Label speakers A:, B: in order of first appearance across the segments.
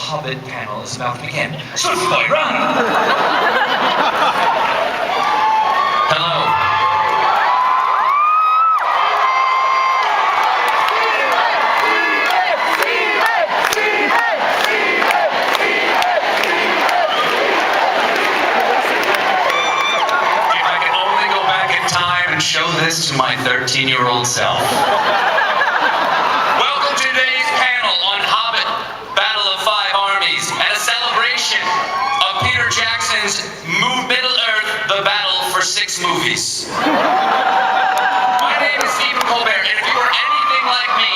A: Hobbit Panel is about to begin. Swift boy, run! Hello. If I could only go back in time and show this to my 13-year-old self. Welcome to today's panel on Hobbit, Battle of Five Armies, and a celebration of Peter Jackson's Middle-earth, The Battle for 6 movies. My name is Stephen Colbert, and if you are anything like me,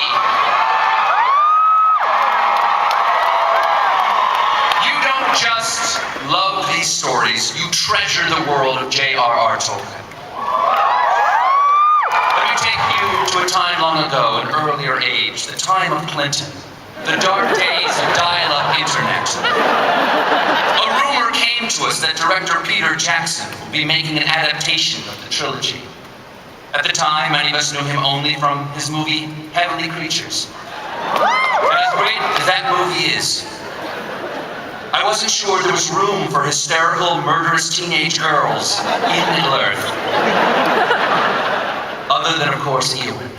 A: you don't just love these stories, you treasure the world of J.R.R. Tolkien. Let me take you to a time long ago, an earlier age, the time of Clinton, the dark days of dial-up internet. A rumor came to us that director Peter Jackson would be making an adaptation of the trilogy. At the time, many of us knew him only from his movie Heavenly Creatures. And as great as that movie is, I wasn't sure there was room for hysterical, murderous teenage girls in Middle-earth. Other than, of course, Ewan.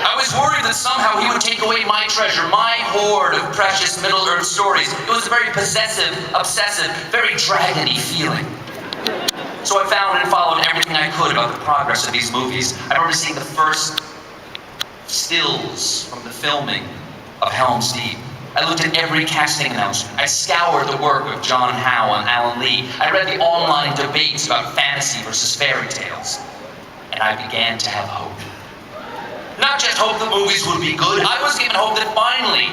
A: I was worried that somehow he would take away my treasure, my hoard of precious Middle-earth stories. It was a very possessive, obsessive, very dragon-y feeling. So I found and followed everything I could about the progress of these movies. I remember seeing the first stills from the filming of Helm's Deep. I looked at every casting announcement. I scoured the work of John Howe and Alan Lee. I read the online debates about fantasy versus fairy tales. And I began to have hope. Not just hope the movies would be good, I was given hope that finally,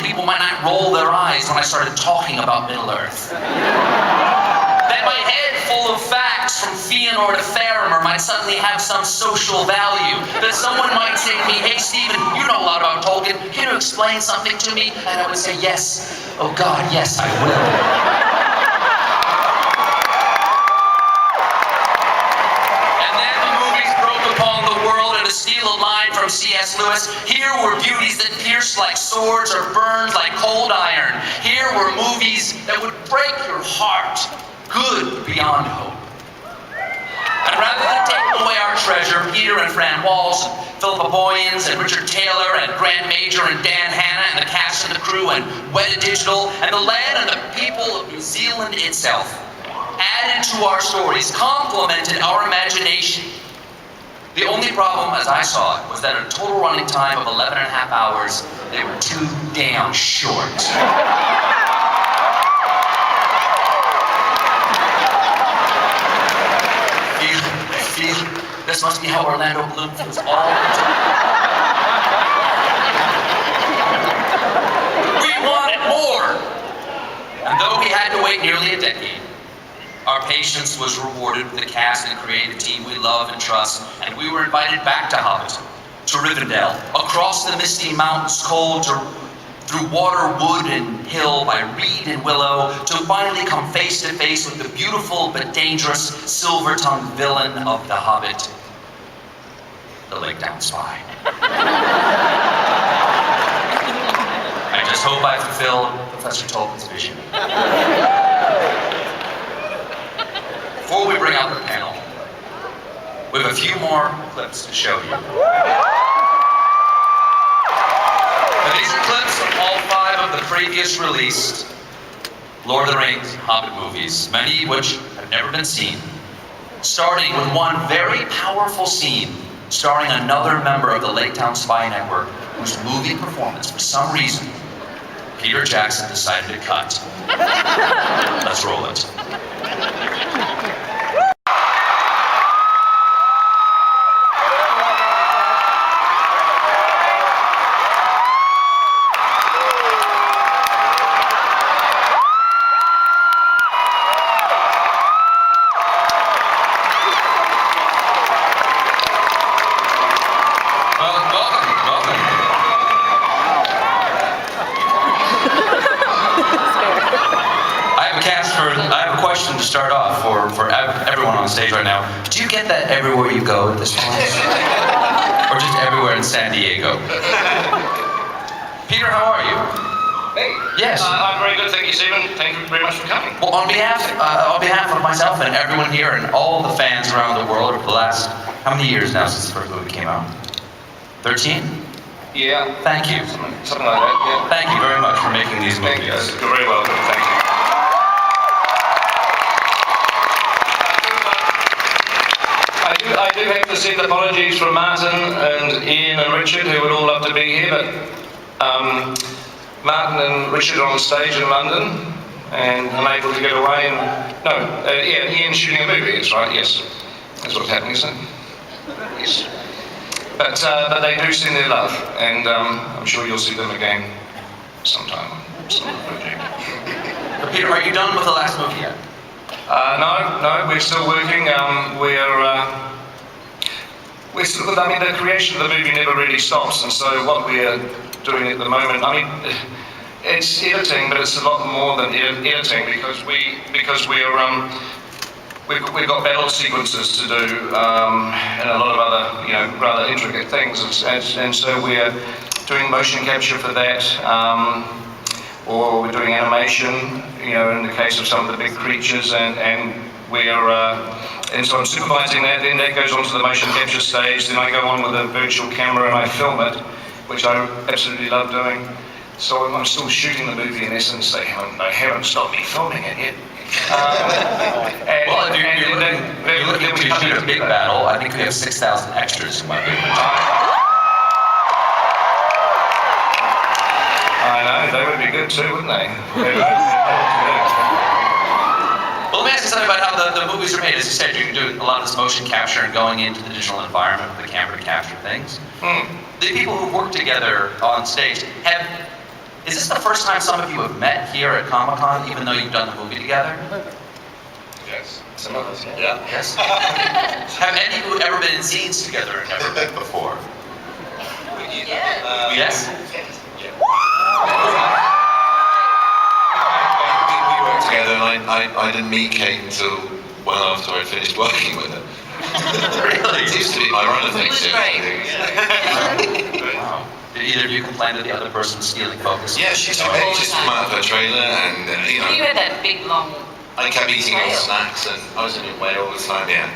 A: people might not roll their eyes when I started talking about Middle-earth. That my head full of facts from Fëanor to Faramir might suddenly have some social value. That someone might say to me, "Hey Stephen, you know a lot about Tolkien, can you explain something to me?" And I would say, "Yes, oh God, yes, I will." And then the movies broke upon the world, and to steal a line from C.S. Lewis, here were beauties that pierced like swords or burned like cold iron. Here were movies that would break your heart. Good beyond hope. And rather than taking away our treasure, Peter and Fran Walsh, and Philippa Boyens, and Richard Taylor, and Grant Major, and Dan Hanna, and the cast and the crew, and Weta Digital, and the land and the people of New Zealand itself, added to our stories, complemented our imagination. The only problem, as I saw it, was that at a total running time of 11 and a half hours, they were too damn short. This must be how Orlando Bloom feels all the time. We wanted more! And though we had to wait nearly a decade, our patience was rewarded with the cast and creative team we love and trust, and we were invited back to Hobbit, to Rivendell, across the misty mountains cold, through water, wood, and hill, by reed and willow, to finally come face to face with the beautiful but dangerous silver-tongued villain of The Hobbit, the Lake-Down Spy. I just hope I fulfilled Professor Tolkien's vision. Before we bring out the panel, we have a few more clips to show you. Now, these are clips from all 5 of the previous released Lord of the Rings Hobbit movies, many of which have never been seen, starting with one very powerful scene starring another member of the Lake-Town Spy Network, whose movie performance, for some reason, Peter Jackson decided to cut. Let's roll it. Question to start off for everyone on stage right now. Do you get that everywhere you go at this point? Or just everywhere in San Diego? Peter, how are you?
B: Hey.
A: Yes.
B: I'm very good, thank you, Stephen. Thank you very much for coming.
A: Well, on behalf of myself and everyone here and all the fans around the world over the last, how many years now since the first movie came out? 13?
B: Yeah.
A: Thank you.
B: Something like that, yeah.
A: Thank you very much for making these movies.
B: Thank you. You're very welcome, thank you. I do have to send apologies from Martin and Ian and Richard, who would all love to be here, but Martin and Richard are on stage in London and unable to get away. Ian's shooting a movie, that's right, yes. That's what's happening, isn't it? Yes. But they do send their love, and I'm sure you'll see them again sometime.
A: But Peter, are you done with the last movie yet?
B: No, we're still working. We're still, I mean, the creation of the movie never really stops, and so what we're doing at the moment, I mean, it's editing, but it's a lot more than editing because we've got battle sequences to do and a lot of other, rather intricate things, and so we're doing motion capture for that. Or we're doing animation, in the case of some of the big creatures, and so I'm supervising that. Then that goes on to the motion capture stage. Then I go on with a virtual camera and I film it, which I absolutely love doing. So I'm still shooting the movie in essence. They haven't stopped me filming it yet.
A: Well, if you're looking to shoot a big battle, I think we have 6,000 extras in my movie.
B: I know, they would be good too, wouldn't they?
A: Well, let me ask you something about how the movies are made. As you said, you're doing a lot of this motion capture and going into the digital environment with the camera to capture things. The people who work together on stage, is this the first time some of you have met here at Comic-Con, even though you've done the movie together?
B: Yes, some of us, yeah.
A: Yes? Have any of you ever been in scenes together and never met before? Yes?
C: We worked together, and I didn't meet Kate until well after I'd finished working with her.
A: Really?
C: It used to be my runner thing.
D: It was great.
A: Wow. Did either of you complain that the other person was stealing focus?
C: Yeah, she took ages to come out of her trailer, and
D: You had that big long.
C: I kept eating all the snacks, and I was in your way all the time. Yeah,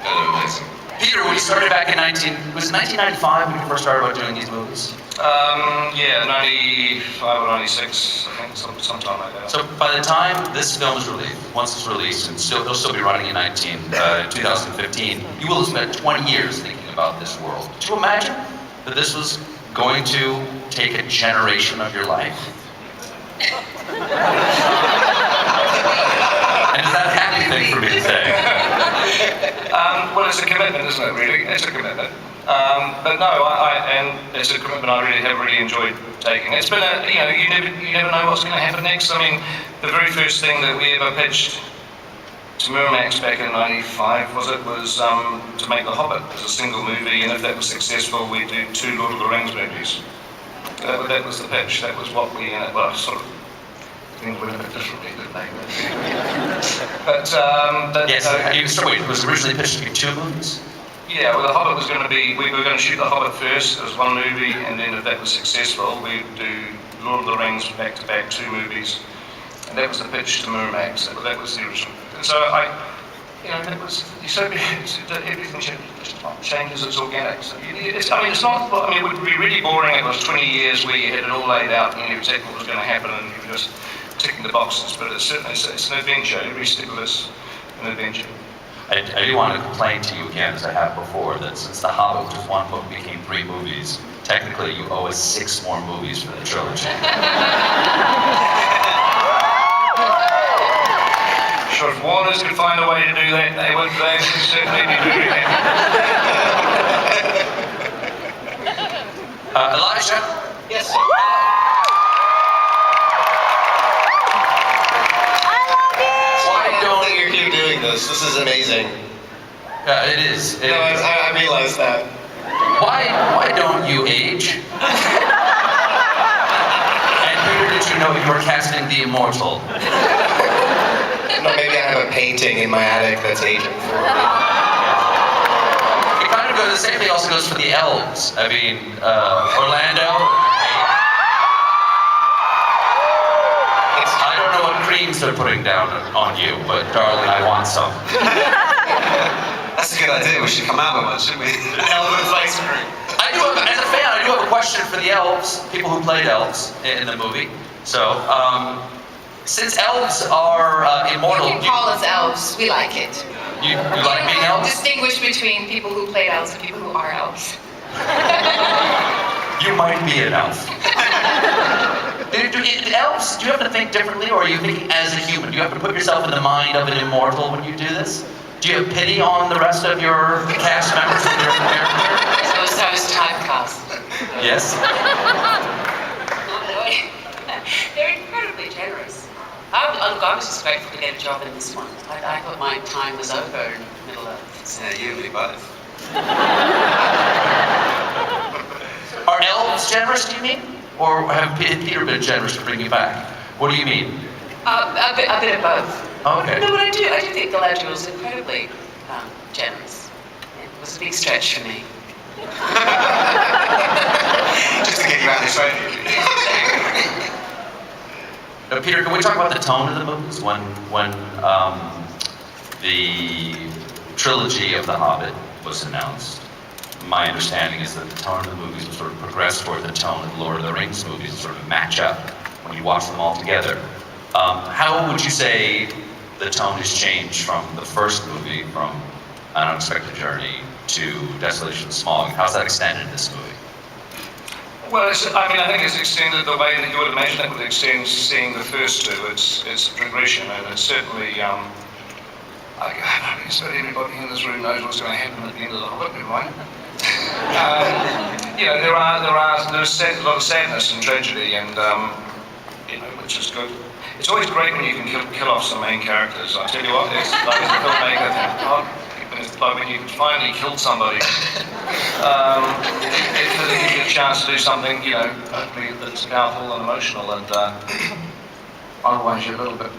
C: kind of amazing.
A: Peter, when you started back in 1995 when you first started about doing these movies?
B: 95 or 96, I think, sometime like that.
A: So by the time this film is released, once it's released, and it'll still be running in 2015, you will have spent 20 years thinking about this world. Did you imagine that this was going to take a generation of your life? And is that a happy thing for me to say?
B: Well, it's a commitment, isn't it, really? It's a commitment. But no, and it's a commitment I have really enjoyed taking. It's been you never know what's going to happen next. I mean, the very first thing that we ever pitched to Miramax back in '95 was to make The Hobbit as a single movie, and if that was successful, we'd do 2 Lord of the Rings movies. That was the pitch. That was what we, sort of, things went a bit differently, didn't they?
A: Yes, it was originally pitched to be 2 movies?
B: Yeah, well, The Hobbit was going to be, we were going to shoot The Hobbit first as 1 movie, and then if that was successful, we'd do Lord of the Rings back-to-back 2 movies. And that was the pitch to Miramax. That was the original. And so that was, everything changes, it's organic. So it would be really boring. It was 20 years where you had it all laid out and you knew exactly what was going to happen and you were just ticking the boxes. But it's certainly, it's an adventure. Every step of it's an adventure.
A: I do want to complain to you again, as I have before, that since The Hobbit, which was 1 book, became 3 movies, technically you owe us 6 more movies for the trilogy.
B: Sure, if Warners could find a way to do that, they would certainly be doing that.
A: Elijah?
D: Yes.
A: Why don't
E: You're here doing this. This is amazing.
A: it is.
E: No, I realize that.
A: Why don't you age? And Peter, did you know you were casting the immortal?
E: No, maybe I have a painting in my attic that's aging for me.
A: It kind would go, the same thing also goes for the elves. I mean, Orlando. I don't know what creams they're putting down on you, but darling, I want some.
C: That's a good idea. We should come out with one, shouldn't we?
E: Elvis ice cream.
A: As a fan, I do have a question for the elves, people who played elves in the movie. So, since elves are immortal,
D: You can call us elves. We like it.
A: you like being elves?
D: Distinguish between people who play elves and people who are elves.
A: You might be an elf. Elves, do you have to think differently, or are you thinking as a human? Do you have to put yourself in the mind of an immortal when you do this? Do you have pity on the rest of your cast members and your character?
D: So is typecast.
A: Yes.
D: They're incredibly generous. I was just grateful to get a job in this one. I thought my time was over in Middle Earth.
C: Yeah, you and me both.
A: Are elves generous, do you mean? Or have Peter been generous to bring you back? What do you mean?
D: A bit of both.
A: Oh, okay.
D: No, but I do think Galadriel was incredibly generous. It was a big stretch for me.
C: Just to get you out of this way.
A: Now, Peter, can we talk about the tone of the movies? When the trilogy of The Hobbit was announced, my understanding is that the tone of the movies would sort of progress toward the tone of the Lord of the Rings movies and sort of match up when you watch them all together. How would you say the tone has changed from the first movie, from An Unexpected Journey to Desolation and Smog? How's that extended in this movie?
B: Well, I think it's extended the way that you would imagine it would extend seeing the first two. It's a progression, and it's certainly, I guess that everybody in this room knows what's going to happen at the end of The Hobbit, right? There's a lot of sadness and tragedy, and which is good. It's always great when you can kill off some main characters. I tell you what, it's like as a filmmaker, it's like when you finally killed somebody. It really gives you a chance to do something, hopefully that's powerful and emotional, and otherwise you're a little bit.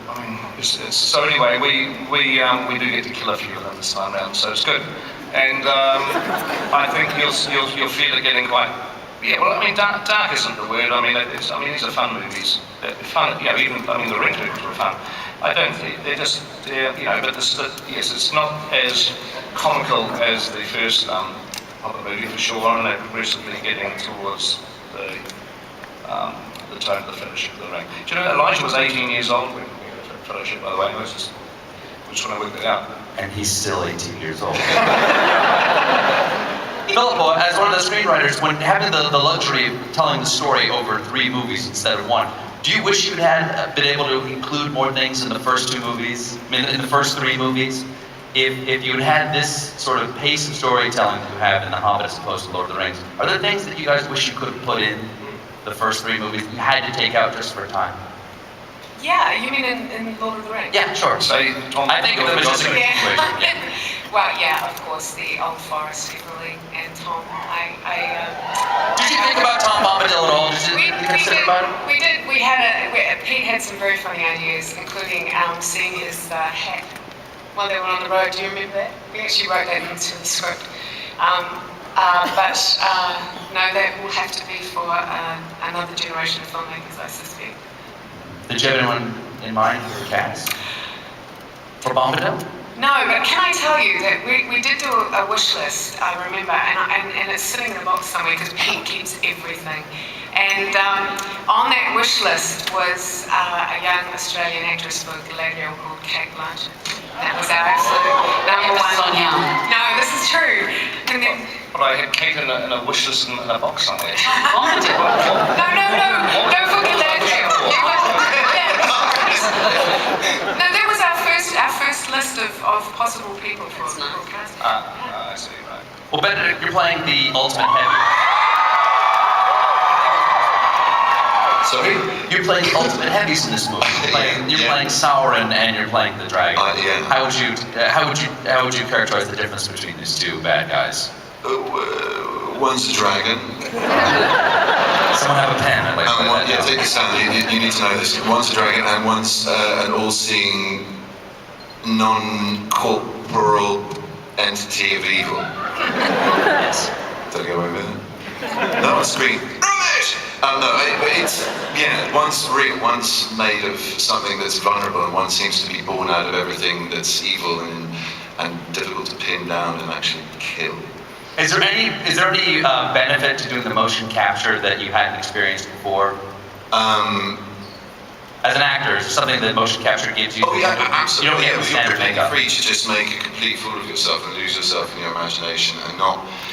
B: So anyway, we do get to kill a few of them this time round, so it's good. And I think you'll feel it getting quite. Yeah, well, dark isn't the word. These are fun movies. They're fun. Even the Ring movies were fun. I don't think they're just, but yes, it's not as comical as the first Hobbit movie for sure, and they're progressively getting towards the tone of the finish of the Ring. Do you know Elijah was 18 years old when we had a fellowship, by the way. We just want to work it out.
A: And he's still 18 years old. Philip, as one of the screenwriters, when having the luxury of telling the story over 3 movies instead of 1, do you wish you'd had been able to include more things in the first 2 movies, in the first 3 movies? If you had this sort of pace of storytelling that you have in The Hobbit as opposed to Lord of the Rings, are there things that you guys wish you could have put in the first 3 movies that you had to take out just for time?
D: Yeah, you mean in Lord of the Rings?
A: Yeah, sure. I think of them as just a situation. Yeah.
D: Well, yeah, of course, the Old Forest, definitely, and Tom.
A: Did you think about Tom Bombadil at all? Did you consider about it?
D: We did. Pete had some very funny ideas, including seeing his hat while they were on the road. Do you remember that? We actually wrote that into the script. But no, that will have to be for another generation of filmmakers, I suspect.
A: Did you have anyone in mind for the cast? For Bombadil?
D: No, but can I tell you that we did do a wish list, I remember, and it's sitting in a box somewhere because Pete keeps everything. And on that wish list was a young Australian actress for Galadriel called Kate Blanchett. That was our absolute number one. No, this is true. And then,
B: but I had Kate in a wish list in a box somewhere.
D: No, don't forget Galadriel. No, that was our first list of possible people for casting.
B: I see, right.
A: Well, Benedict, you're playing the ultimate heavy.
C: Sorry?
A: You're playing the ultimate heavies in this movie. You're playing Sauron and you're playing the dragon.
C: Yeah.
A: How would you characterize the difference between these 2 bad guys?
C: One's a dragon.
A: Someone have a pen. I'd like to play that.
C: Take this down. You need to know this. One's a dragon, and one's an all-seeing, non-corporal entity of evil.
A: Yes.
C: Did I get away with it? No, it's been rubbish! No, it's, once real, once made of something that's vulnerable, and one seems to be born out of everything that's evil and difficult to pin down and actually kill.
A: Is there any benefit to doing the motion capture that you hadn't experienced before? As an actor, is there something that motion capture gives you?
C: Oh yeah, absolutely.
A: You don't get standard
C: You're
A: makeup.
C: free to just make a complete fool of yourself and lose yourself in your imagination, and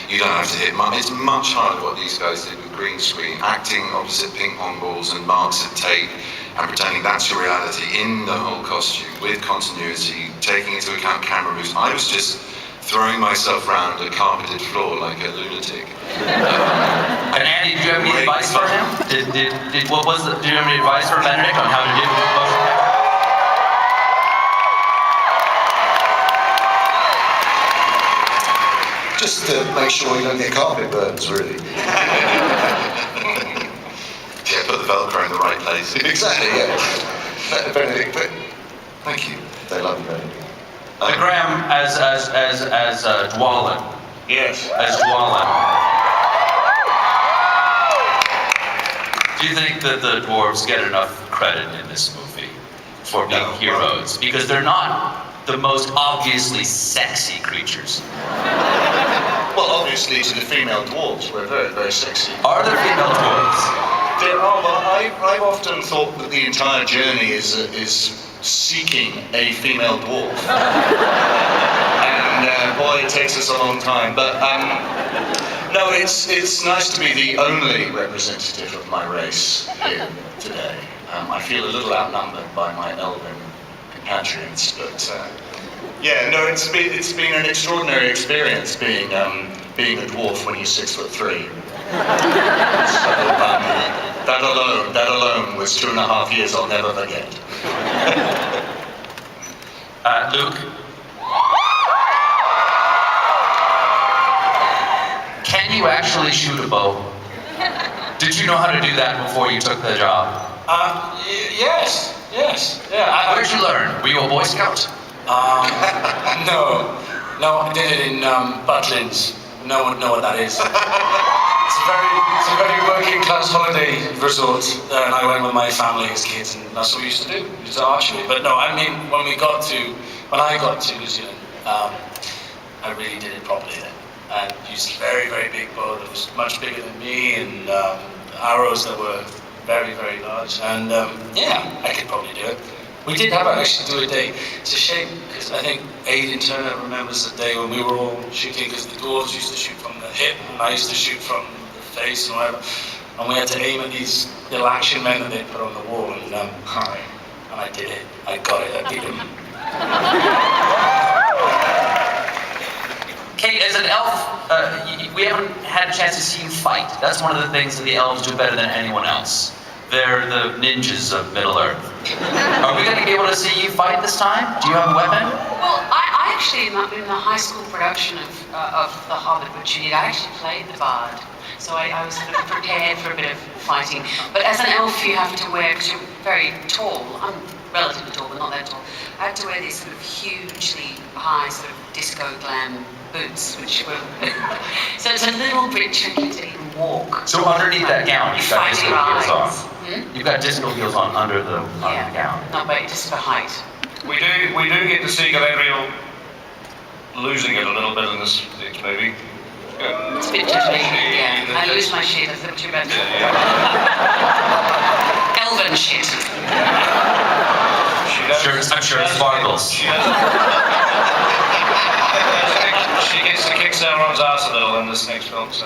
C: you don't have to hit. It's much harder what these guys did with green screen, acting opposite ping pong balls and marks of tape, and pretending that's your reality in the whole costume with continuity, taking into account camera moves. I was just throwing myself around a carpeted floor like a lunatic.
A: And Andy, did you have any advice for him? Did you have any advice for Benedict on how to do motion capture?
E: Just to make sure you don't get carpet burns, really.
C: Yeah, put the Velcro in the right place.
E: Exactly, yeah. Benedict, thank you. They love you, Benedict.
A: Graham, as Dwalin.
B: Yes.
A: As Dwalin. Do you think that the dwarves get enough credit in this movie for being heroes? Because they're not the most obviously sexy creatures.
E: Well, obviously, to the female dwarves, we're very, very sexy.
A: Are there female dwarves?
E: There are, but I've often thought that the entire journey is seeking a female dwarf. And boy, it takes us a long time. But no, it's nice to be the only representative of my race here today. I feel a little outnumbered by my elven compatriots, but it's been an extraordinary experience being a dwarf when you're 6'3". So that alone was 2.5 years I'll never forget.
A: Luke? Can you actually shoot a bow? Did you know how to do that before you took the job?
F: Yes. Yeah.
A: Where'd you learn? Were you a Boy Scout?
F: No, I did it in Butlins. No one would know what that is. It's a very working class holiday resort, and I went with my family as kids, and that's what we used to do. We used to archery. But no, I mean, when I got to New Zealand, I really did it properly then. And used a very, very big bow that was much bigger than me, and arrows that were very, very large. And I could probably do it. We did actually do a day. It's a shame, because I think Aidan Turner remembers the day when we were all shooting, because the dwarves used to shoot from the hip, and I used to shoot from the face and whatever. And we had to aim at these little action men that they put on the wall, and I did it. I got it. I beat them.
A: Kate, as an elf, we haven't had a chance to see you fight. That's one of the things that the elves do better than anyone else. They're the ninjas of Middle-earth. Are we going to be able to see you fight this time? Do you have a weapon?
D: Well, I actually, in the high school production of The Hobbit, which you did, I actually played the bard. So I was sort of prepared for a bit of fighting. But as an elf, you have to wear, because you're very tall, I'm relatively tall, but not that tall, I had to wear these sort of hugely high sort of disco glam boots, which were... So it's a little bit tricky to even walk.
A: So underneath that gown, you've got disco heels on. You've got disco heels on under the gown.
D: No, but just for height.
B: We do get to see Galadriel losing it a little bit in this next movie. Yeah.
D: It's a bit tickly, yeah. I lose my shit, I thought you meant. Elven shit.
A: I'm sure it sparkles.
B: She gets to kick Sauron's ass a little in this next film, so.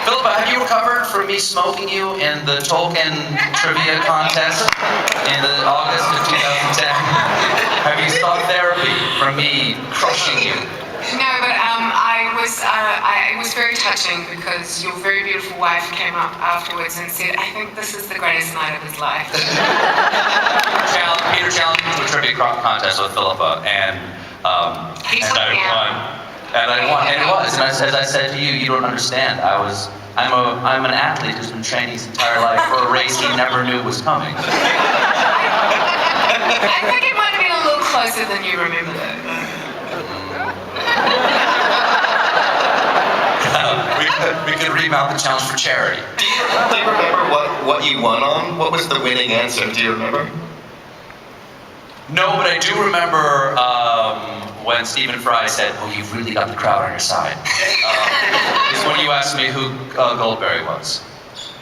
A: Philippa, have you recovered from me smoking you in the Tolkien trivia contest in August of 2010? Have you stopped therapy from me crushing you?
D: No, but it was very touching, because your very beautiful wife came up afterwards and said, I think this is the greatest night of his life.
A: Peter challenged me to a trivia contest with Philippa, and I won. And I won, and it was. And as I said to you, you don't understand. I'm an athlete who's been training his entire life for a race he never knew was coming.
D: I think it might have been a little closer than you remember, though.
A: We could remount the challenge for charity.
G: Do you remember what you won on? What was the winning answer? Do you remember?
A: No, but I do remember when Stephen Fry said, "Oh, you've really got the crowd on your side." It's when you asked me who Goldberry was.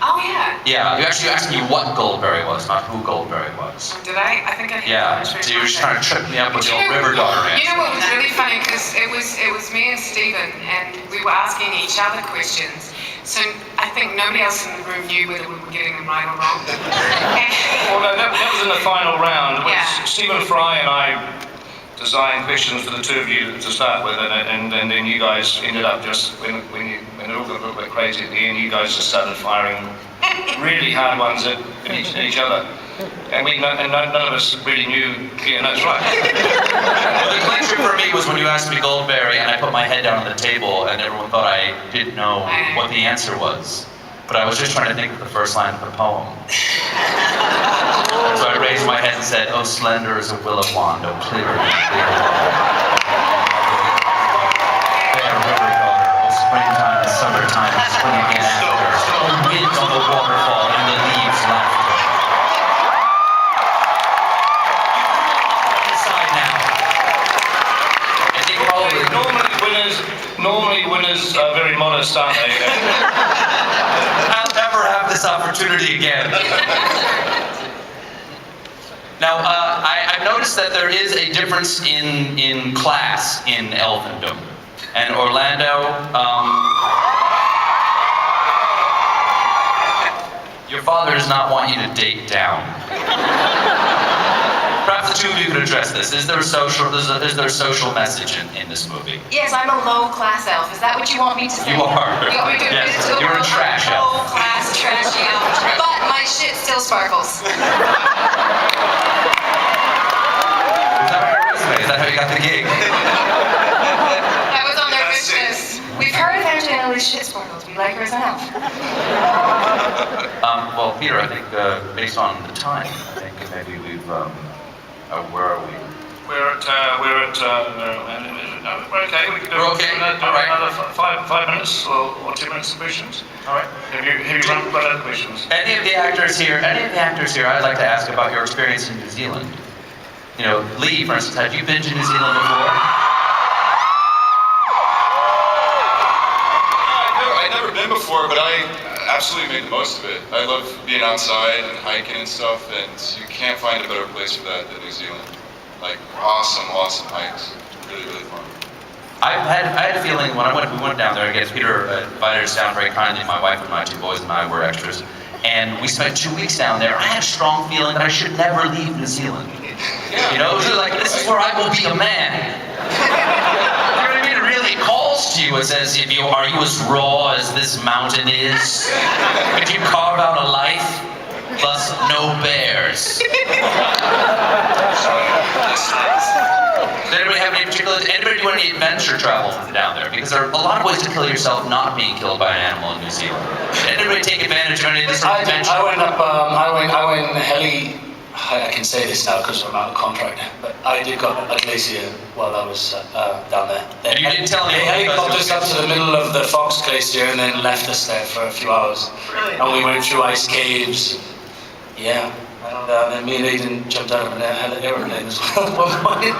D: Oh, yeah.
A: Yeah, you actually asked me what Goldberry was, not who Goldberry was.
D: Did I? I think I did.
A: Yeah, so you were just trying to trip me up with the old River Daughter answer.
D: You know what was really funny? Because it was me and Stephen, and we were asking each other questions. So I think nobody else in the room knew whether we were getting them right or wrong.
B: Well, no, that was in the final round. It was
D: Yeah.
B: Stephen Fry and I designed questions for the two of you to start with, and then you guys ended up just, when it all got a little bit crazy at the end, you guys just started firing really hard ones at each other. And none of us really knew, yeah, that's right.
A: Well, the clincher for me was when you asked me Goldberry and I put my head down on the table and everyone thought I didn't know what the answer was. But I was just trying to think of the first line of the poem. So I raised my head and said, "Oh, slender as a willow wand, oh, clear and clear. Fair river daughter, oh, springtime and summertime and spring again after. Oh, wind on the waterfall and the leaves laughter." Decide now. I think probably.
B: Normally winners are very modest, aren't they?
A: I'll never have this opportunity again. Now, I've noticed that there is a difference in class in Elfindom. And Orlando, your father does not want you to date down. Perhaps the two of you could address this. Is there a social message in this movie?
H: Yes, I'm a low-class elf. Is that what you want me to say?
A: You are.
H: You want me to
A: Yes,
H: admit to
A: you're a trash elf.
H: low-class, trashy elf. But my shit still sparkles.
A: Is that on your resume? Is that how you got the gig?
H: That was on their wish list. We've heard Evangeline's shit sparkles. We like her as an elf.
A: Well, Peter, I think based on the time, I think maybe we've. Where are we?
B: We're okay. We can do
A: We're okay? All right.
B: another 5 minutes or 2 minutes of questions.
A: All right.
B: Have you run out of questions?
A: Any of the actors here, I'd like to ask about your experience in New Zealand. You know, Lee, for instance, have you been to New Zealand before?
C: I've never been before, but I absolutely made the most of it. I love being outside and hiking and stuff, and you can't find a better place for that than New Zealand. Like, awesome hikes. Really, really fun.
A: I had a feeling when we went down there, I guess Peter invited us down very kindly. My wife and my two boys and I were extras. And we spent 2 weeks down there. I had a strong feeling that I should never leave New Zealand. You know, it was like, this is where I will be a man. You know what I mean? It really calls to you. It says, are you as raw as this mountain is? Could you carve out a life? Plus, no bears. Does anybody have any anybody do any adventure travel down there? Because there are a lot of ways to kill yourself not being killed by an animal in New Zealand. Did anybody take advantage of any of this sort of adventure?
F: I went heli. I can say this now because I'm out of contract, but I did go a glacier while I was down there.
A: And you didn't tell me.
F: They helicoptered us up to the middle of the Fox Glacier and then left us there for a few hours.
G: Really?
F: And we went through ice caves. Yeah. And then me and Aidan jumped out of an airplane as well at one point.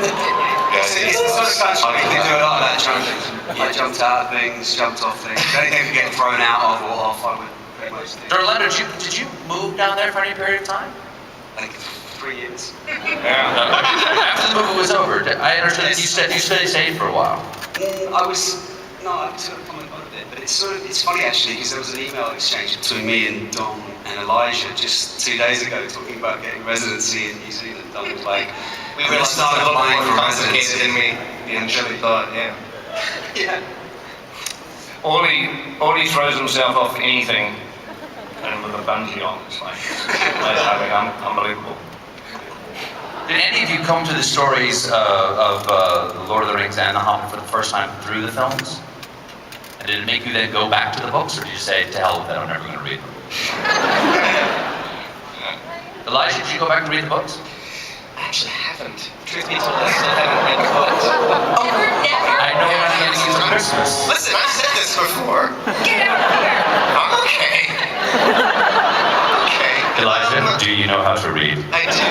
G: It's the sort of country we do a lot of that jumping. I jumped out of things, jumped off things. Anything we get thrown out of or off, I would pretty much do.
A: Orlando, did you move down there for any period of time?
G: Like 3 years.
A: After the movie was over, I understood that you stayed for a while.
G: I took a comment on it, but it's funny actually because there was an email exchange between me and Dom and Elijah just 2 days ago talking about getting residency in New Zealand. Dom was like, we really started applying for residency, didn't we? And Shelley thought, yeah. Yeah.
B: Ollie throws himself off anything and with a bungee on. It's like, unbelievable.
A: Did any of you come to the stories of The Lord of the Rings and The Hobbit for the first time through the films? And did it make you then go back to the books, or did you say, to hell with it, I'm never going to read them? Elijah, did you go back and read the books?
G: I actually haven't. Truth be told, I still haven't read the books.
H: Never?
A: I know I'm getting you for Christmas.
I: Listen, I've said this before.
H: Get out of here.
I: I'm okay. Okay.
A: Elijah, do you know how to read?
I: I do.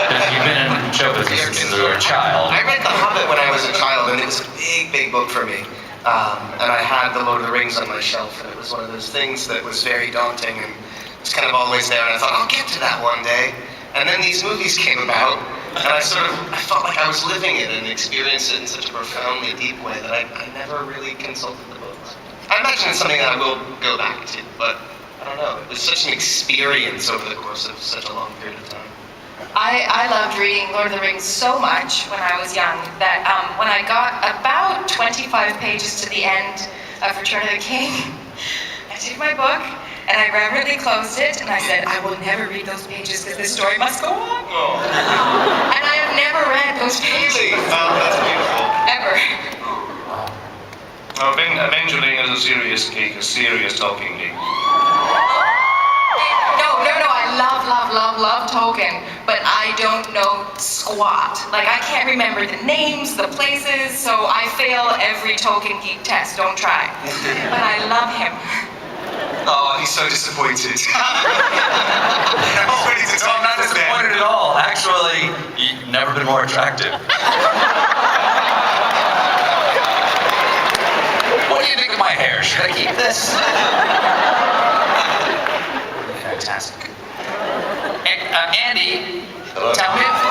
A: Because you've been in show business since you were a child.
I: I read The Hobbit when I was a child, and it was a big, big book for me. And I had The Lord of the Rings on my shelf, and it was one of those things that was very daunting, and it was kind of always there, and I thought, I'll get to that one day. And then these movies came about, and I felt like I was living it and experienced it in such a profoundly deep way that I never really consulted the books. I imagine it's something that I will go back to, but I don't know. It was such an experience over the course of such a long period of time.
H: I loved reading Lord of the Rings so much when I was young that when I got about 25 pages to the end of Return of the King, I took my book and I reverently closed it and I said, I will never read those pages because this story must go on.
I: Oh.
H: And I have never read those pages.
I: Oh, that's beautiful.
H: Ever.
B: Eventually, as a serious geek, a serious talking geek.
H: No, I love Tolkien, but I don't know squat. Like, I can't remember the names, the places, so I fail every Tolkien geek test. Don't try. But I love him.
I: Oh, he's so disappointed. He's ready to
A: No, I'm not disappointed at all. Actually, you've never been more attractive. What do you think of my hair? Should I keep this? Fantastic. Andy, tell me about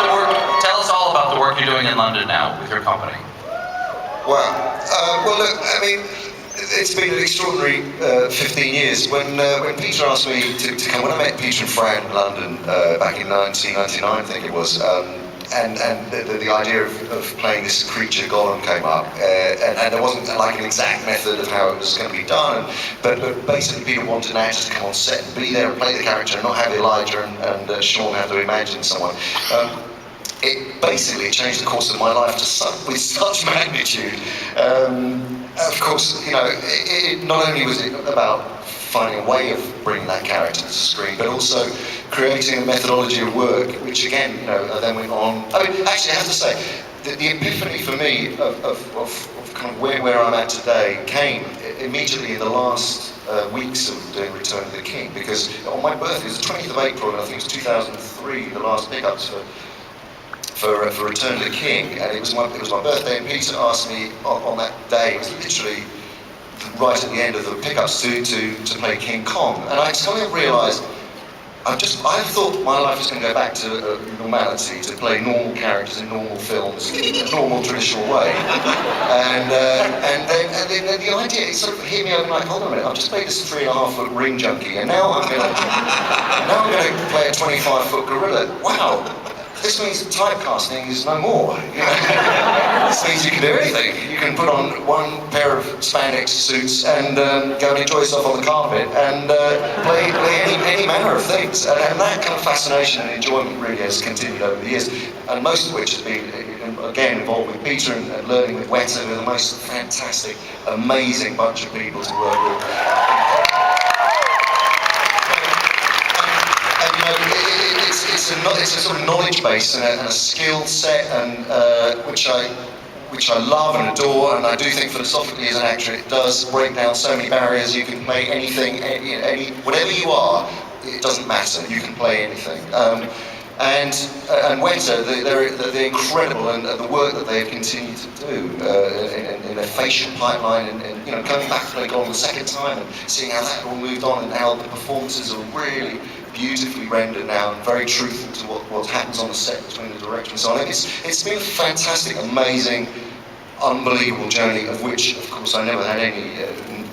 A: the work. Tell us all about the work you're doing in London now with your company.
J: Wow. Well, look, I mean, it's been an extraordinary 15 years. When Peter asked me to come, when I met Peter and Fran in London back in 1999, I think it was, and the idea of playing this creature Gollum came up, and there wasn't like an exact method of how it was going to be done, but basically Peter wanted an actor to come on set and be there and play the character and not have Elijah and Sean have to imagine someone. It basically changed the course of my life with such magnitude. Of course, you know, not only was it about finding a way of bringing that character to the screen, but also creating a methodology of work, which again, you know, then went on. I mean, actually, I have to say, the epiphany for me of kind of where I'm at today came immediately in the last weeks of doing Return of the King, because on my birthday, it was the 20th of April, and I think it was 2003, the last pickups for Return of the King, and it was my birthday, and Peter asked me on that day, it was literally right at the end of the pickups to play King Kong, and I suddenly realised I thought my life was going to go back to normality, to play normal characters in normal films in a normal traditional way, and then the idea it sort of hit me overnight. Hold on a minute, I've just played this 3.5-foot ring junkie, and now I'm going to play a 25-foot gorilla. Wow. This means typecasting is no more. You know? This means you can do anything. You can put on one pair of spandex suits and go and enjoy yourself on the carpet and play any manner of things. And that kind of fascination and enjoyment really has continued over the years. And most of which has been, again, involved with Peter and learning with Weta, who are the most fantastic, amazing bunch of people to work with. It's a sort of knowledge base and a skill set, and which I love and adore, and I do think philosophically as an actor it does break down so many barriers. You can play anything, whatever you are, it doesn't matter. You can play anything. And Weta, they're incredible, and the work that they've continued to do in their facial pipeline, and you know, coming back to play Gollum the second time and seeing how that all moved on and how the performances are really beautifully rendered now and very truthful to what happens on the set between the director and so on. It's been a fantastic, amazing, unbelievable journey, of which, of course, I never had any.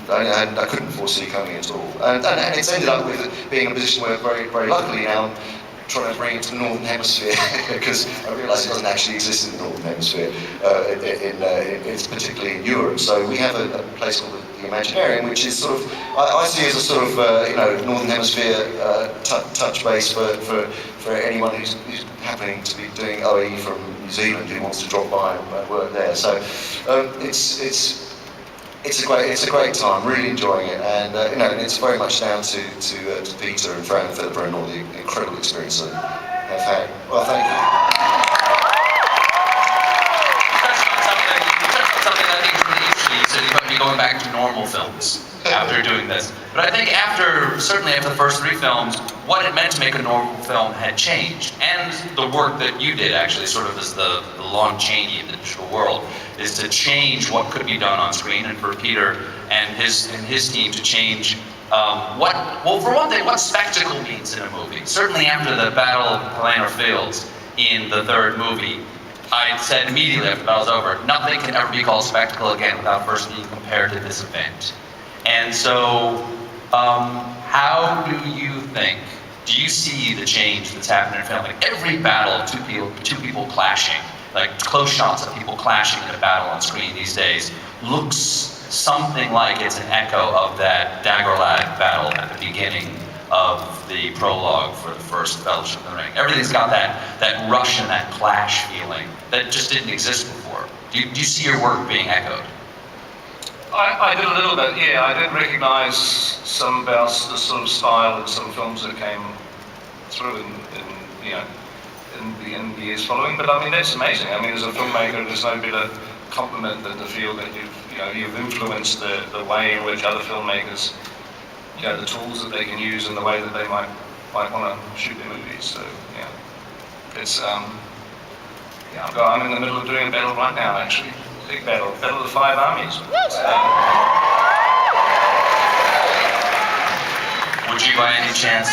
J: I couldn't foresee coming at all, and it's ended up with being in a position where very, very luckily now. Trying to bring it to the Northern Hemisphere because I realise it doesn't actually exist in the Northern Hemisphere, it's particularly in Europe. So we have a place called the Imaginarium, which is sort of, I see as a sort of, Northern Hemisphere touch base for anyone who's happening to be doing OE from New Zealand who wants to drop by and work there. So it's a great time, really enjoying it, and and it's very much down to Peter and Fran and Philippa and all the incredible experience that they've had. Well, thank you.
A: going back to normal films after doing this. But I think certainly after the first 3 films, what it meant to make a normal film had changed. And the work that you did actually, sort of as the Lon Chaney of the digital world, is to change what could be done on screen, and for Peter and his team to change for one thing, what spectacle means in a movie. Certainly after the Battle of Pelennor Fields in the 3rd movie, I said immediately after the battle's over, nothing can ever be called spectacle again without first being compared to this event. And so, how do you see the change that's happened in film? Like every battle of two people clashing, like close shots of people clashing in a battle on screen these days, looks something like it's an echo of that Dagorlad battle at the beginning of the prologue for the first Fellowship of the Ring. Everything's got that rush and that clash feeling that just didn't exist before. Do you see your work being echoed?
B: I did a little bit, yeah. I did recognise some about the sort of style in some films that came through in the years following. But I mean, that's amazing. I mean, as a filmmaker, there's no better compliment than to feel that you've influenced the way in which other filmmakers, the tools that they can use and the way that they might want to shoot their movies. So yeah, it's I'm in the middle of doing a battle right now, actually. Big battle of the 5 armies.
A: Would you by any chance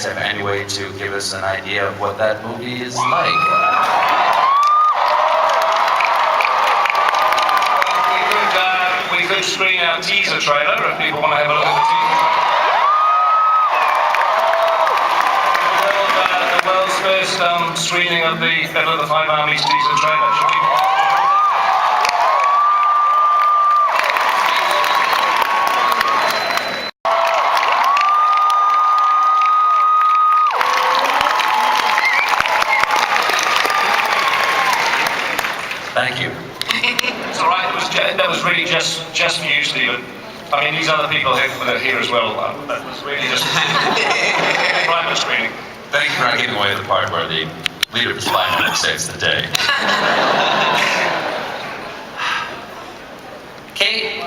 A: have any way to give us an idea of what that movie is like?
B: We could screen our teaser trailer if people want to have a look at the teaser trailer. The world's first screening of the Battle of the 5 Armies teaser trailer.
A: Thank you.
B: It's all right. That was really just for you, Stephen. I mean, these other people are here as well. That was really just private screening.
A: Thank you for not giving away the part where the leader of the spy network saves the day. Kate,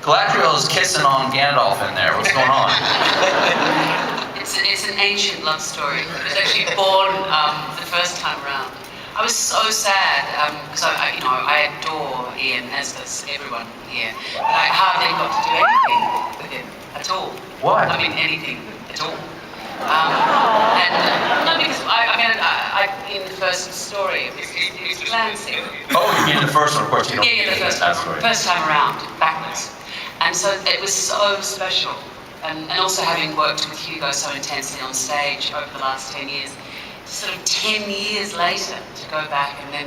A: Galadriel is kissing on Gandalf in there. What's going on?
K: It's an ancient love story. It was actually born the first time around. I was so sad because I adore Ian, as does everyone here, but I hardly got to do anything with him at all.
A: What?
K: I mean, anything at all. No, because in the first story, it was glancing.
A: Oh, you mean the first one, of course.
K: Yeah, the first time around, backwards. And so it was so special. And also having worked with Hugo so intensely on stage over the last 10 years, sort of 10 years later to go back and then,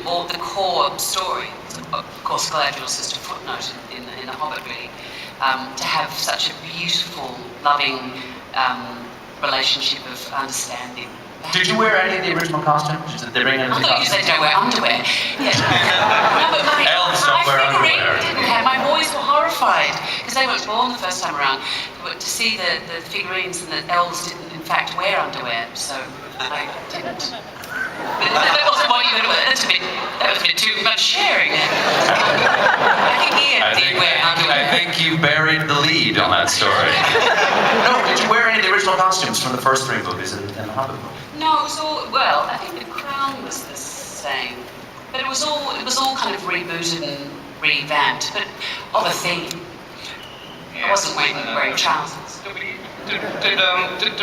K: all the core story, of course Galadriel's just a footnote in the Hobbit really, to have such a beautiful, loving relationship of understanding.
A: Did you wear any of the original costumes? Did they bring any of the
K: I thought you
A: costumes?
K: said don't wear underwear. Yeah. No, but
A: Elves don't wear underwear.
K: Didn't have. My boys were horrified because they weren't born the first time around. But to see the figurines and the elves didn't in fact wear underwear, so I didn't. But that wasn't what you were doing. That was a bit too much sharing. I think Ian did wear underwear.
A: I think you buried the lead on that story. No, did you wear any of the original costumes from the first 3 movies and the Hobbit movie?
K: No, it was all, well, I think the crown was the same. But it was all kind of rebooted and revamped, but of a theme. I wasn't wearing trousers.
B: Did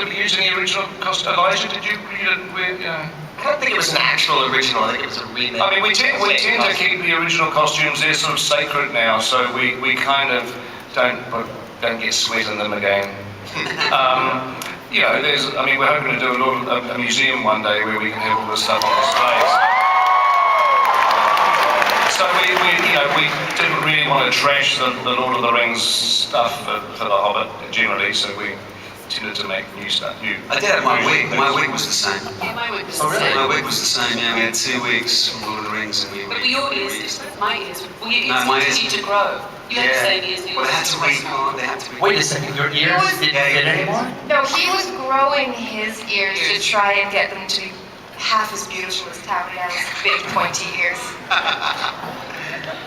B: we use any original costume? Elijah, did you read it with?
I: I don't think it was an actual original. I think it was a remake.
B: I mean, we tend to keep the original costumes. They're sort of sacred now, so we kind of don't get sweat in them again. We're hoping to do a museum one day where we can have all this stuff on display. So we didn't really want to trash the Lord of the Rings stuff for the Hobbit generally, so we tended to make new stuff.
G: I did have my wig. My wig was the same.
K: Yeah, my wig was
A: Oh,
K: the
A: really?
K: same.
G: My wig was the same. Yeah, we had 2 wigs from Lord of the Rings, and
K: But your ears, my ears, well, your ears
G: No, my ears-
K: continue to grow. You had the same ears.
G: Well, they had to re. They had to re.
A: Wait a second, your ears didn't fit anymore?
H: No, he was growing his ears to try and get them to be half as beautiful as Tauriel's big pointy ears.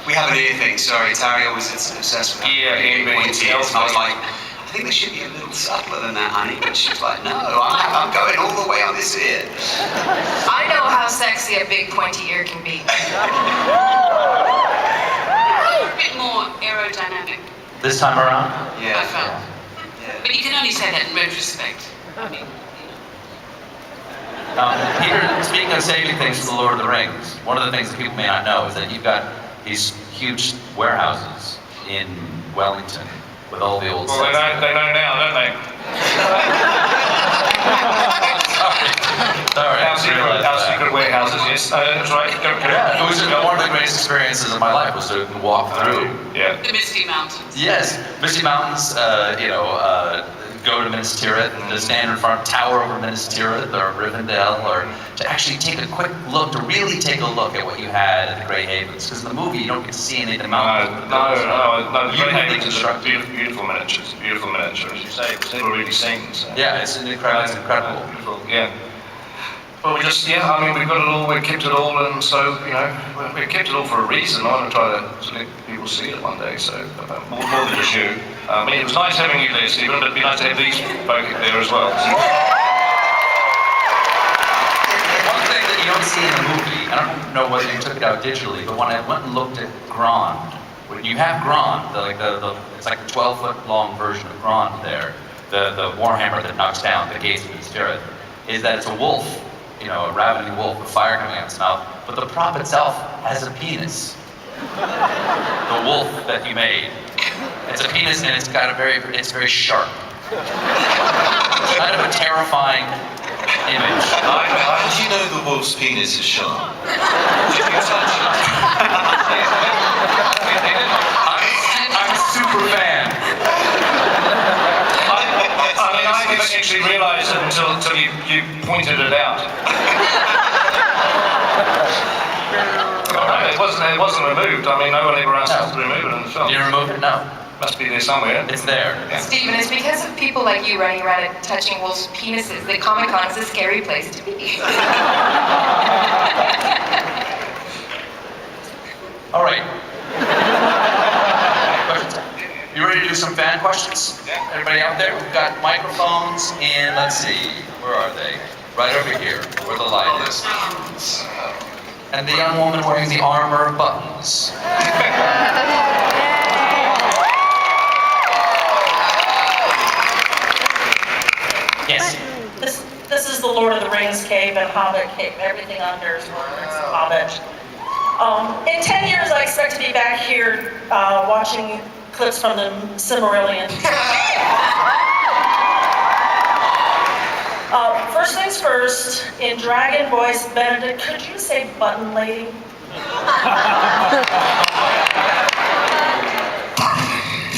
G: We have an ear thing, sorry. Taria was obsessed with
B: Ear being
G: pointy ears. And I was like, I think they should be a little subtler than that, honey. But she was like, no, I'm going all the way on this ear.
H: I know how sexy a big pointy ear can be.
K: A bit more aerodynamic,
A: This time around?
K: I felt.
G: Yeah.
K: But you can only say that in retrospect. I mean,
A: Peter, speaking of saving things for the Lord of the Rings, one of the things that people may not know is that you've got these huge warehouses in Wellington with all the old
B: Well, they
A: sets.
B: know now, don't they?
A: Sorry,
B: Our secret warehouses, yes. That's right.
A: Yeah, it was one of the greatest experiences of my life was to walk through.
B: Yeah.
K: the Misty Mountains.
A: Yes, Misty Mountains, go to Minas Tirith and to stand in front of Tower over Minas Tirith or Rivendell, or to actually take a quick look, to really take a look at what you had at the Grey Havens. Because in the movie, you don't get to see any of the mountains.
B: No, the
A: You
B: Grey
A: have
B: Havens is
A: constructed.
B: beautiful miniatures, beautiful miniatures. As you say, it was never really seen. So.
A: Yeah, it's incredible.
B: Beautiful, yeah. Well, we just, yeah, I mean, we've got it all, we've kept it all, and so, we've kept it all for a reason. I want to try to let people see it one day, so more than just you. I mean, it was nice having you there, Stephen, but it'd be nice to have these folk there as well.
A: One thing that you don't see in the movie, I don't know whether you took it out digitally, but when I went and looked at Grond, when you have Grond, it's like a 12-foot long version of Grond there, the warhammer that knocks down the gates of Minas Tirith, is that it's a wolf, a ravening wolf with fire coming out of its mouth, but the prop itself has a penis. The wolf that you made. It's a penis and it's very sharp. It's kind of a terrifying image.
C: How do you know the wolf's penis is sharp? Did you touch it?
A: I'm a super fan.
B: I didn't actually realise it until you pointed it out. It wasn't removed. I mean, no one ever asked us to remove it in the film.
A: Did you remove it? No.
B: Must be there somewhere.
A: It's there.
B: Yeah.
H: Stephen, it's because of people like you running around and touching wolves' penises that Comic-Con is a scary place to be.
A: All right. Questions? You ready to do some fan questions?
B: Yeah.
A: Everybody out there? We've got microphones in, let's see, where are they? Right over here, where the light is. And the young woman wearing the armor of buttons. Yes.
L: This is the Lord of the Rings cave and Hobbit cave. Everything on here is Lord of the Rings and Hobbit. In 10 years, I expect to be back here watching clips from the Silmarillion. First things first, in dragon voice, Benedict, could you say button lady?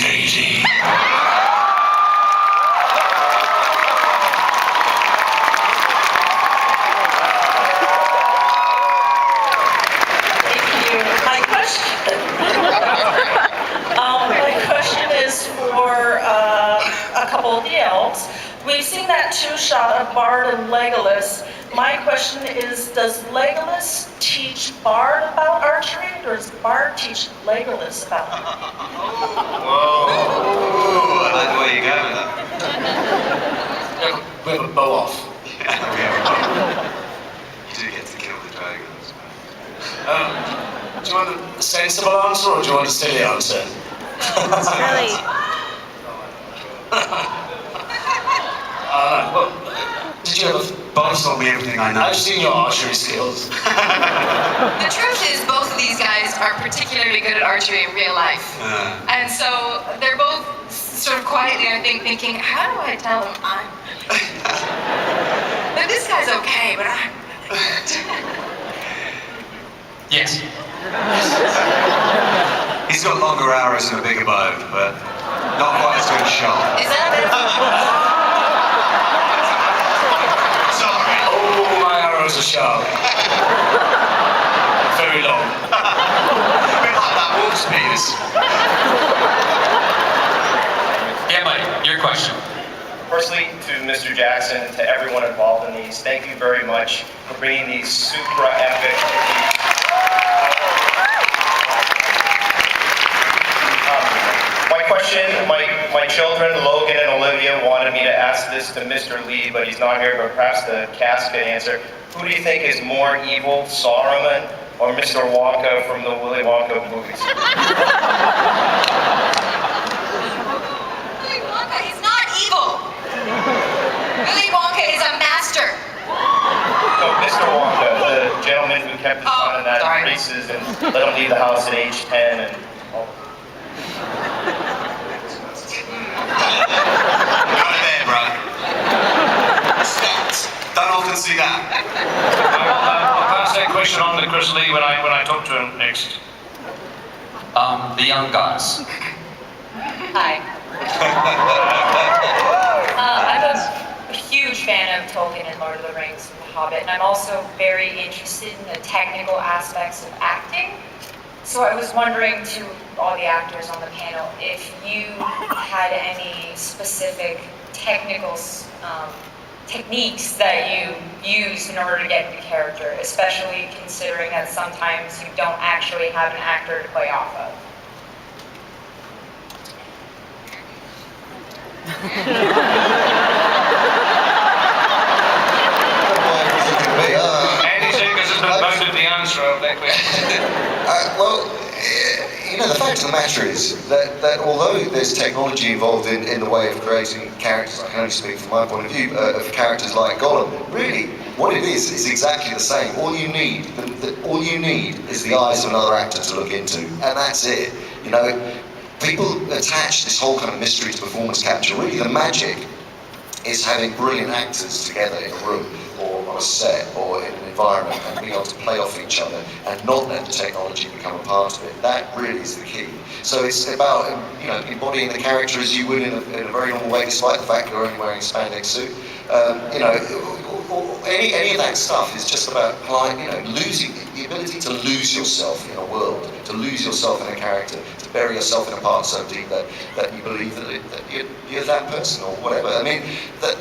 F: Lady.
L: My question is for a couple of the elves. We've seen that two-shot of Bard and Legolas. My question is, does Legolas teach Bard about archery, or does Bard teach Legolas about it?
G: Whoa! I like the way you go with that.
F: We have a bow off.
G: Yeah, we have a bow. You do get to kill the dragons.
F: Do you want a sensible answer or do you want a silly answer? Well, did you ever...
G: Bob's told me everything I know.
F: I've seen your archery skills.
H: The truth is, both of these guys are particularly good at archery in real life. And so they're both sort of quietly, I think, thinking, how do I tell him I'm that this guy's okay, but I'm
A: Yes.
G: He's got longer arrows and a bigger bow, but not quite as good a shot.
H: Is that a bit of
G: Sorry.
F: Oh, my arrows are sharp. Very long.
G: A bit like that wolf's penis.
A: Yeah, buddy, your question.
M: Firstly, to Mr. Jackson and to everyone involved in these, thank you very much for bringing these super epic children, Logan and Olivia, wanted me to ask this to Mr. Lee, but he's not here, but perhaps the cast could answer. Who do you think is more evil, Saruman or Mr. Wonka from the Willy Wonka movies?
H: Willy Wonka is not evil. Willy Wonka is a master.
M: So Mr. Wonka, the gentleman who kept his son in that braces and let him leave the house at age 10 and all.
I: Go to bed, bro. Stats. Don't often see that.
B: I'll pass that question on to Chris Lee when I talk to him next.
A: The young guys.
N: Hi. I'm a huge fan of Tolkien and Lord of the Rings and The Hobbit, and I'm also very interested in the technical aspects of acting. So I was wondering to all the actors on the panel if you had any specific technical techniques that you used in order to get into character, especially considering that sometimes you don't actually have an actor to play off of.
B: Andy Serkis has promoted the answer of that question.
J: Well, you know, the fact of the matter is that although there's technology involved in the way of creating characters, I can only speak from my point of view, of characters like Gollum, really, what it is exactly the same. All you need is the eyes of another actor to look into, and that's it. You know, people attach this whole kind of mystery to performance capture. Really, the magic is having brilliant actors together in a room or on a set or in an environment and being able to play off each other and not let the technology become a part of it. That really is the key. So it's about, you know, embodying the character as you would in a very normal way, despite the fact you're only wearing a spandex suit. You know, any of that stuff is just about, you know, losing the ability to lose yourself in a world, to lose yourself in a character, to bury yourself in a part so deep that you believe that you're that person or whatever. I mean, the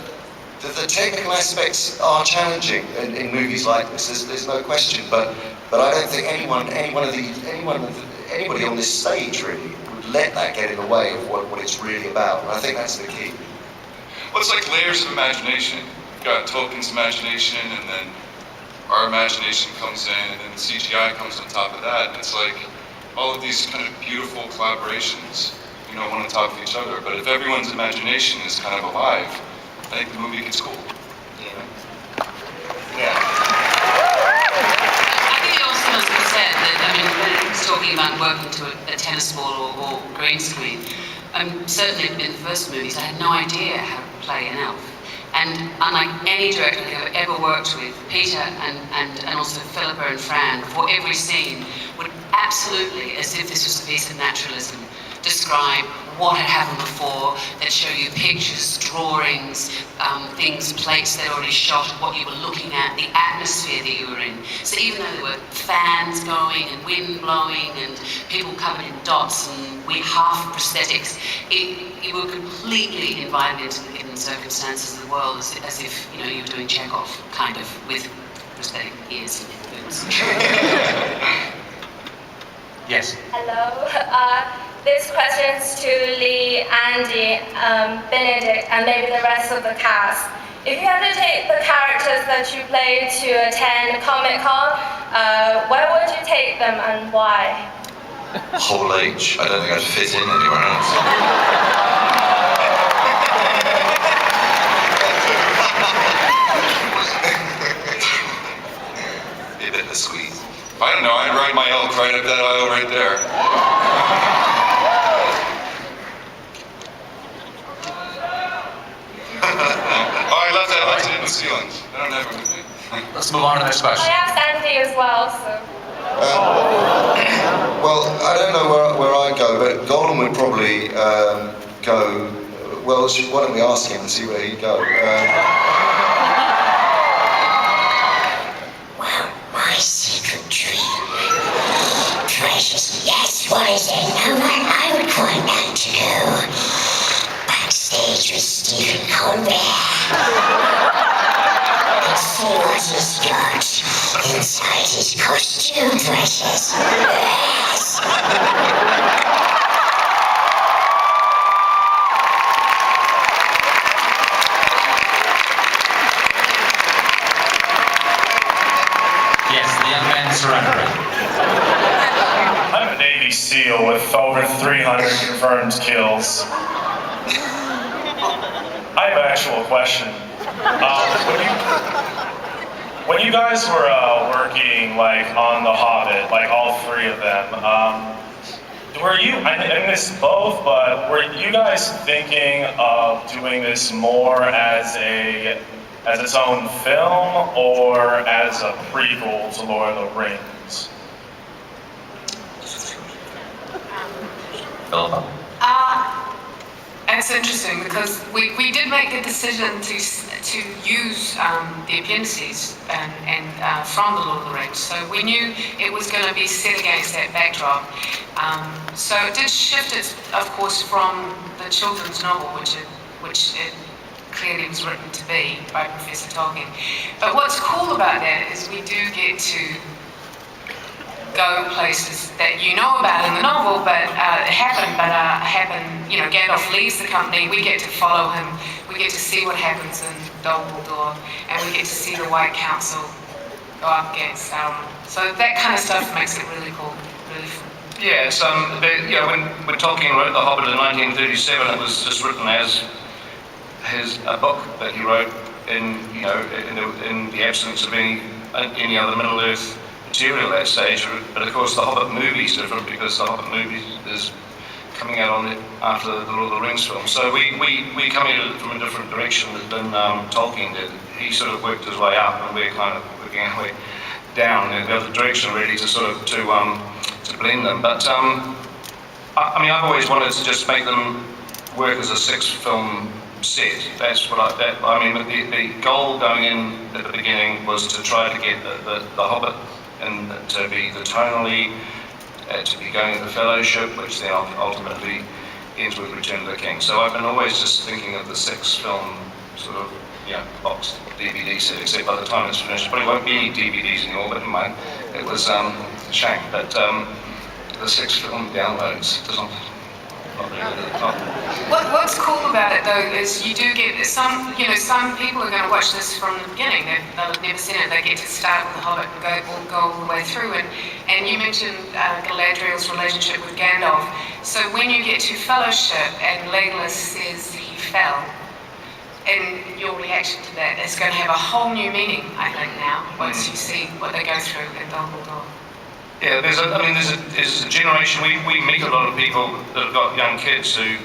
J: technical aspects are challenging in movies like this. There's no question, but I don't think anybody on this stage really would let that get in the way of what it's really about. And I think that's the key.
O: Well, it's like layers of imagination. You've got Tolkien's imagination, and then our imagination comes in, and then the CGI comes on top of that. And it's like all of these kind of beautiful collaborations, you know, one on top of each other. But if everyone's imagination is kind of alive, I think the movie gets cool.
K: I think it also must be said that, I mean, when it's talking about working to a tennis ball or green screen, certainly in the first movies, I had no idea how to play an elf. And unlike any director I've ever worked with, Peter and also Philippa and Fran, before every scene, would absolutely, as if this was a piece of naturalism, describe what had happened before, that show you pictures, drawings, things, plates they'd already shot, what you were looking at, the atmosphere that you were in. So even though there were fans going and wind blowing and people covered in dots and half prosthetics, you were completely invited into the hidden circumstances of the world as if, you know, you were doing Chekhov, kind of, with prosthetic ears and boots.
A: Yes.
P: Hello. This question's to Lee, Andy, Benedict, and maybe the rest of the cast. If you had to take the characters that you played to attend Comic-Con, where would you take them and why?
C: Whole age. I don't think I'd fit in anywhere else. Be a bit of a squeeze.
O: I don't know, I'd ride my elk right up that aisle right there. Oh, I left that light in the ceilings. I don't have it with me.
A: Let's move on to the next question.
P: I asked Andy as well, so.
J: Well, I don't know where I'd go, but Gollum would probably go. Well, why don't we ask him and see where he'd go?
Q: My secret dream. Precious. Yes, what is it? No, I would quite like to go backstage with Stephen Colbert and see what he's got inside his costume, Precious. Yes.
M: seal with over 300 confirmed kills. I have an actual question. When you guys were working like on The Hobbit, like all three of them, were you, I missed both, but were you guys thinking of doing this more as its own film or as a prequel to Lord of the Rings?
D: It's interesting because we did make the decision to use the appendices and from the Lord of the Rings. So we knew it was going to be set against that backdrop. So it did shift it, of course, from the children's novel, which it clearly was written to be by Professor Tolkien. But what's cool about that is we do get to go places that you know about in the novel, but you know, Gandalf leaves the company, we get to follow him, we get to see what happens in Dol Guldur, and we get to see the White Council go up against Sauron. So that kind of stuff makes it really cool, really fun.
B: Yeah, it's, when Tolkien wrote The Hobbit in 1937, it was just written as a book that he wrote in the absence of any other Middle-earth material at that stage. But of course, The Hobbit movie is different because The Hobbit movie is coming out on it after the Lord of the Rings film. So we come at it from a different direction than Tolkien did. He sort of worked his way up, and we're kind of working our way down in the other direction, really, to sort of to blend them. But I mean, I've always wanted to just make them work as a 6-film set. That's what I mean. The goal going in at the beginning was to try to get the Hobbit and to be the tonally, to be going to the Fellowship, which then ultimately ends with Return of the King. So I've been always just thinking of the 6-film sort of, box DVD set, except by the time it's finished, probably won't be any DVDs anymore, but never mind. It was a shame, but the 6-film downloads doesn't.
D: What's cool about it though is you do get some people are going to watch this from the beginning. They'll have never seen it. They get to start with The Hobbit and go all the way through. And you mentioned Galadriel's relationship with Gandalf. So when you get to Fellowship and Legolas says he fell, and your reaction to that is going to have a whole new meaning, I think, now once you see what they go through in Dol Guldur.
B: Yeah, there's a generation, we meet a lot of people that have got young kids who,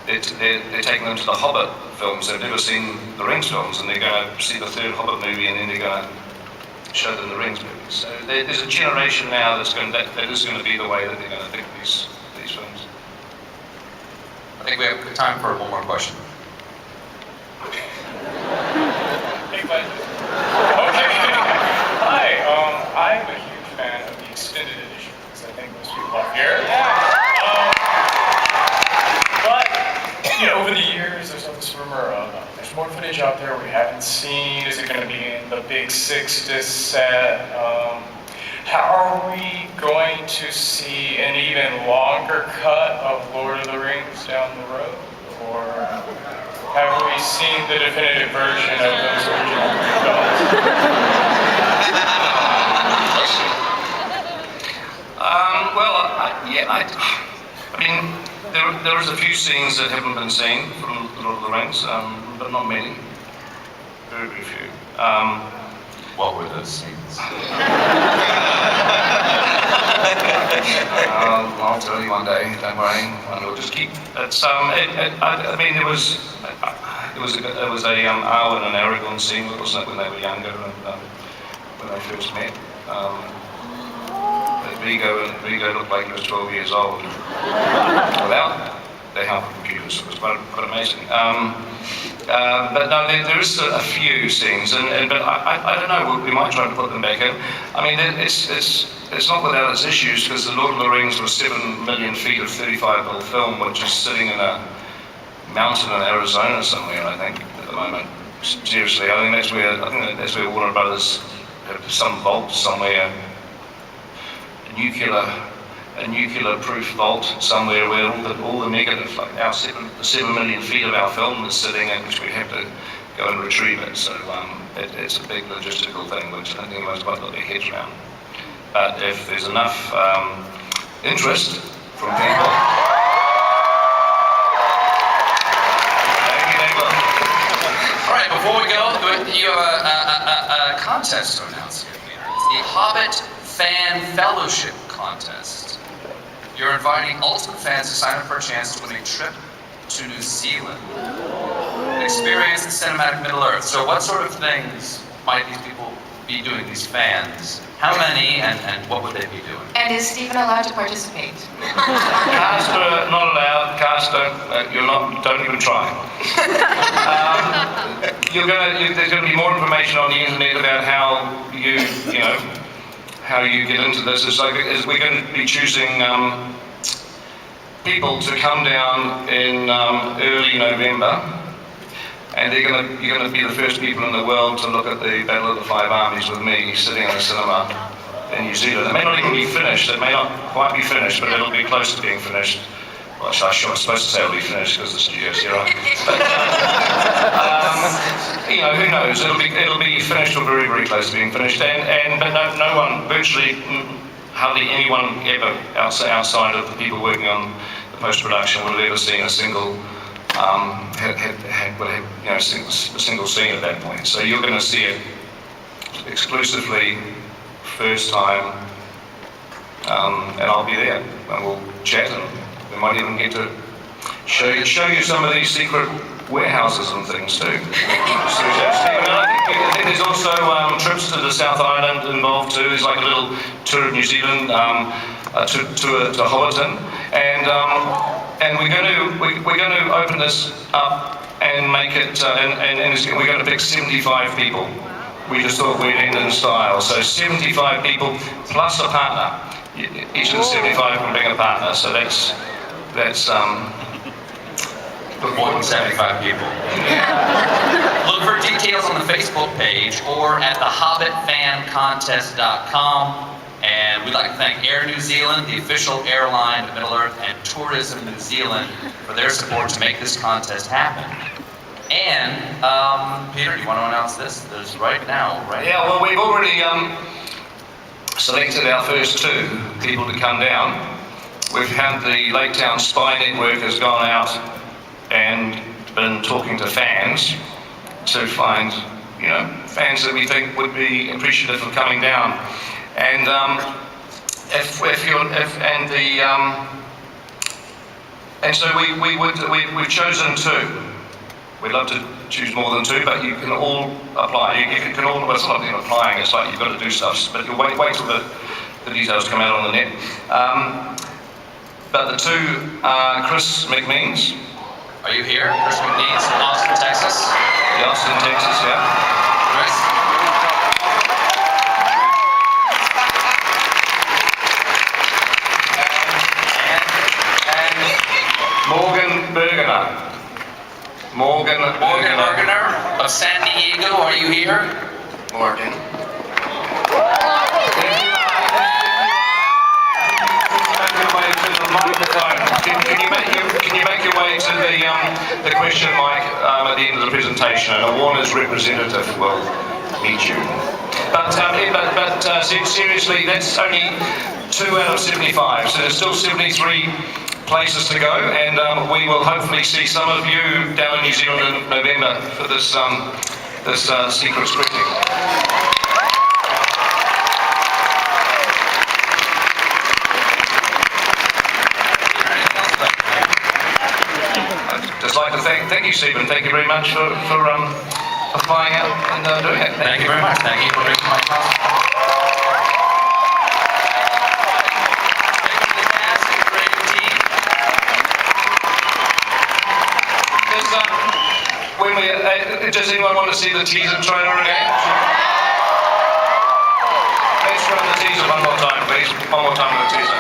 B: they're taking them to the Hobbit films. They've never seen the Rings films, and they're going to see the 3rd Hobbit movie, and then they're going to show them the Rings movies. So there's a generation now that is going to be the way that they're going to think of these films.
A: I think we have time for one more question.
R: Hey, bud. Okay. Hi, I'm a huge fan of the extended edition, because I think most people up here. But, over the years, there's this rumor of there's more footage out there we haven't seen. Is it going to be in the big 6-disc set? How are we going to see an even longer cut of Lord of the Rings down the road? Or have we seen the definitive version of those original films?
B: I mean, there is a few scenes that haven't been seen from Lord of the Rings, but not many. Very, very few.
A: What were those scenes?
B: I'll tell you one day. Don't worry. And we'll just keep. It's I mean, there was a Arwen and Aragorn scene, wasn't it, when they were younger and when they first met. Vigo looked like he was 12 years old without the help of computers. It was quite amazing. But no, there is a few scenes, but I don't know. We might try to put them back in. I mean, it's not without its issues, because the Lord of the Rings was 7 million feet of 35mm film, which is sitting in a mountain in Arizona somewhere, I think, at the moment. Seriously, I think that's where Warner Brothers have some vault somewhere. A nuclear-proof vault somewhere where all the negative, like our 7 million feet of our film is sitting in, which we have to go and retrieve it. So it's a big logistical thing, which I don't think most quite got their heads around. But if there's enough interest from people.
A: All right, before we go, you have a contest to announce here, Peter. It's the Hobbit Fan Fellowship Contest. You're inviting Ultimate fans to sign up for a chance to win a trip to New Zealand and experience the cinematic Middle-earth. So what sort of things might these people be doing, these fans? How many, and what would they be doing?
H: And is Stephen allowed to participate?
B: Cast not allowed. Cast don't even try. There's going to be more information on the internet about how you get into this. We're going to be choosing people to come down in early November, and you're going to be the first people in the world to look at the Battle of the Five Armies with me sitting in a cinema in New Zealand. It may not even be finished. It may not quite be finished, but it'll be close to being finished. Well, I'm supposed to say it'll be finished because the studio's here, right? But who knows? It'll be finished or very, very close to being finished. But no one, virtually hardly anyone ever outside of the people working on the post-production would have ever seen a single single scene at that point. So you're going to see it exclusively, first time, and I'll be there, and we'll chat, and we might even get to show you some of these secret warehouses and things too. So, I think there's also trips to the South Island involved too. There's like a little tour of New Zealand, a tour to Hobbiton, and we're going to open this up and make it, and we're going to pick 75 people. We just thought we'd end in style. So 75 people plus a partner. Each of the 75 can bring a partner. So that's
A: more than 75 people. Look for details on the Facebook page or at thehobbitfancontest.com. And we'd like to thank Air New Zealand, the official airline of Middle-earth, and Tourism New Zealand for their support to make this contest happen. And, Peter, you want to announce this? There's right now, right?
B: Yeah, well, we've already selected our first two people to come down. We've had the Lake Town Spy Network has gone out and been talking to fans to find, fans that we think would be appreciative of coming down. And we've chosen two. We'd love to choose more than two, but you can all apply. You can all. Well, it's not even applying. It's like you've got to do stuff. But you'll wait till the details come out on the net. But the two are Chris McMeans.
A: Are you here, Chris McMeans from Austin, Texas?
B: Yeah, Austin, Texas. Yeah.
A: Chris.
B: Morgan Bergener. Morgan
A: Bergener of San Diego, are you here?
I: Morgan.
B: Can you make your way to the question mic at the end of the presentation, and a Warner's representative will meet you. But seriously, that's only 2 out of 75, so there's still 73 places to go, and we will hopefully see some of you down in New Zealand in November for this secret scripting. I'd just like to thank you, Stephen. Thank you very much for flying out and doing it.
A: Thank you very much. Thank you for bringing my talk.
B: Does anyone want to see the teaser trailer again? Let's run the teaser one more time, please. One more time with the teaser.